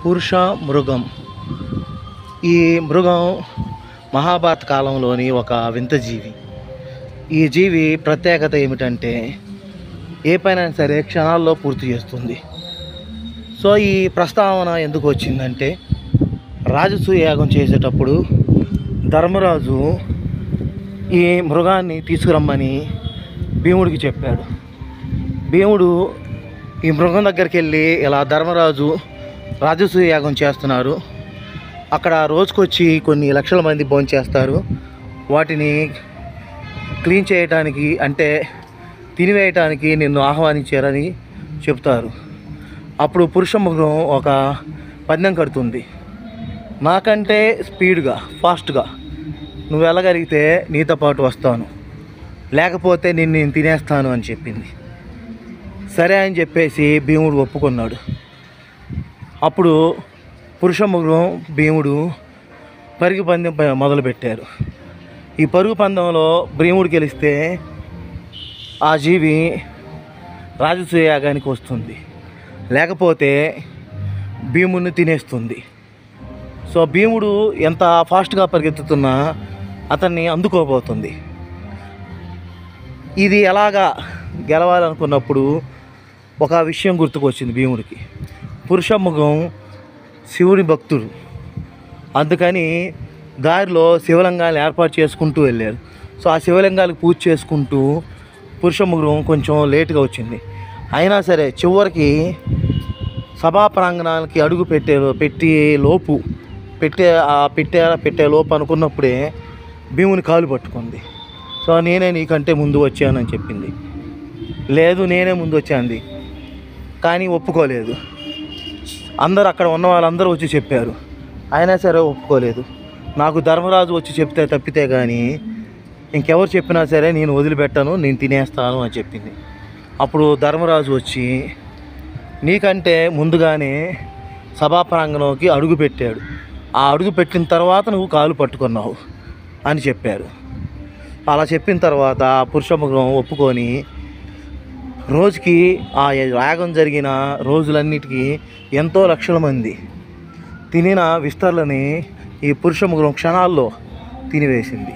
పురుష మృగం. ఈ మృగం మహాభారత కాలంలోని ఒక వింత జీవి. ఈ జీవి ప్రత్యేకత ఏమిటంటే ఏ పైన సరే క్షణాల్లో పూర్తి చేస్తుంది. సో ఈ ప్రస్తావన ఎందుకు వచ్చిందంటే, రాజసూయ యాగం చేసేటప్పుడు ధర్మరాజు ఈ మృగాన్ని తీసుకురమ్మని భీముడికి చెప్పాడు. భీముడు ఈ మృగం దగ్గరికి వెళ్ళి, ఇలా ధర్మరాజు రాజసూయ యాగం చేస్తున్నారు, అక్కడ రోజుకొచ్చి కొన్ని లక్షల మంది భోంచేస్తారు, వాటిని క్లీన్ చేయడానికి అంటే తినివేయటానికి నిన్ను ఆహ్వానించారని చెప్తారు. అప్పుడు పురుష మృగం ఒక పందెం కడుతుంది. నాకంటే స్పీడ్గా ఫాస్ట్గా నువ్వు వెళ్ళగలిగితే నీతో పాటు వస్తాను, లేకపోతే నేను తినేస్తాను అని చెప్పింది. సరే అని చెప్పేసి భీముడు ఒప్పుకున్నాడు. అప్పుడు పురుష మృగం భీముడు పరుగు పందెం మొదలుపెట్టారు. ఈ పరుగు పందెంలో భీముడు గెలిస్తే ఆ జీవి రాజసూయ యాగానికి వస్తుంది, లేకపోతే భీముడిని తినేస్తుంది. సో భీముడు ఎంత ఫాస్ట్గా పరిగెత్తుతున్నా అతన్ని అందుకోబోతుంది. ఇది ఎలాగా గెలవాలనుకున్నప్పుడు ఒక విషయం గుర్తుకొచ్చింది భీముడికి. పురుష మృగం శివుని భక్తుడు, అందుకని దారిలో శివలింగాలు ఏర్పాటు చేసుకుంటూ వెళ్ళారు. సో ఆ శివలింగాలకు పూజ చేసుకుంటూ పురుష మృగం కొంచెం లేటుగా వచ్చింది. అయినా సరే చివరికి సభా ప్రాంగణాలకి అడుగు పెట్టే లోపు అనుకున్నప్పుడే భీముని కాలు పట్టుకుంది. సో నేనే నీకంటే ముందు వచ్చానని చెప్పింది. లేదు నేనే ముందు వచ్చాంది, కానీ ఒప్పుకోలేదు. అక్కడ ఉన్న వాళ్ళందరూ వచ్చి చెప్పారు, అయినా సరే ఒప్పుకోలేదు. నాకు ధర్మరాజు వచ్చి చెప్తే తప్పితే కానీ ఇంకెవరు చెప్పినా సరే నేను వదిలిపెట్టను, నేను తినేస్తాను అని చెప్పింది. అప్పుడు ధర్మరాజు వచ్చి నీకంటే ముందుగానే సభా ప్రాంగణంలోకి అడుగు పెట్టాడు, ఆ అడుగు పెట్టిన తర్వాత నువ్వు కాలు పట్టుకున్నావు అని చెప్పారు. అలా చెప్పిన తర్వాత పురుష మృగం ఒప్పుకొని రోజుకి ఆ యాగం జరిగిన రోజులన్నిటికీ ఎంతో లక్షల మంది తినిన విస్తరలని ఈ పురుష మృగం క్షణాల్లో తినివేసింది.